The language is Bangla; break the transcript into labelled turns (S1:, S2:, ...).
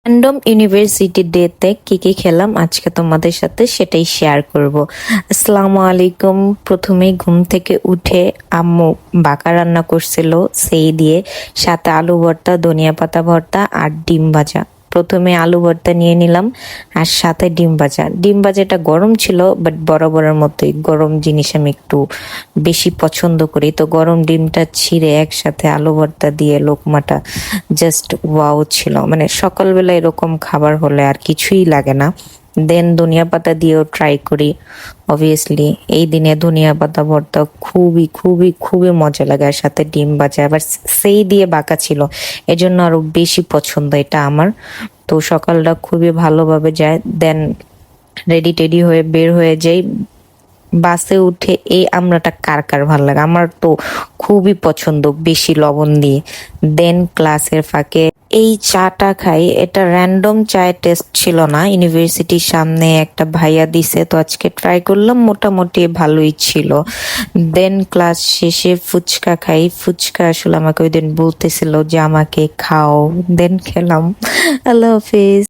S1: র্যান্ডম ইউনিভার্সিটি ডেতে কি কি খেলাম আজকে তোমাদের সাথে সেটাই শেয়ার করব। আসসালামু আলাইকুম। প্রথমেই ঘুম থেকে উঠে আম্মু বাঁকা রান্না করছিল, সেই দিয়ে সাথে আলু ভর্তা, ধনিয়া পাতা ভর্তা আর ডিম ভাজা। প্রথমে আলু ভর্তা নিয়ে নিলাম আর সাথে ডিম ভাজা। ডিম ভাজাটা গরম ছিল, বাট বরাবরের মতোই গরম জিনিস আমি একটু বেশি পছন্দ করি, তো গরম ডিমটা ছিঁড়ে একসাথে আলু ভর্তা দিয়ে লোকমাটা জাস্ট ওয়াও ছিল। মানে সকালবেলা এরকম খাবার হলে আর কিছুই লাগে না। দেন ধনিয়া পাতা দিয়েও ট্রাই করি। অবভিয়াসলি এই দিনে ধনিয়া পাতা ভর্তা খুবই খুবই খুবই মজা লাগে, আর সাথে ডিম ভাজা আবার সেই দিয়ে বাঁকা ছিল, এজন্য আরো বেশি পছন্দ এটা আমার। তো সকালটা খুবই ভালোভাবে যায়। দেন রেডি টেডি হয়ে বের হয়ে যাই। বাসে উঠে এই আমড়াটা কার কার ভালো লাগে, আমার তো খুবই পছন্দ বেশি লবণ দিয়ে। দেন ক্লাসের ফাঁকে এই চাটা খাই। এটা র্যান্ডম চায়ের টেস্ট ছিল না, ইউনিভার্সিটির সামনে একটা ভাইয়া দিছে, তো আজকে ট্রাই করলাম, মোটামুটি ভালোই ছিল। দেন ক্লাস শেষে ফুচকা খাই। ফুচকা আসলে আমাকে ওই দিন বলতেছিল যে আমাকে খাও, দেন খেলাম। আল্লাহ হাফিজ।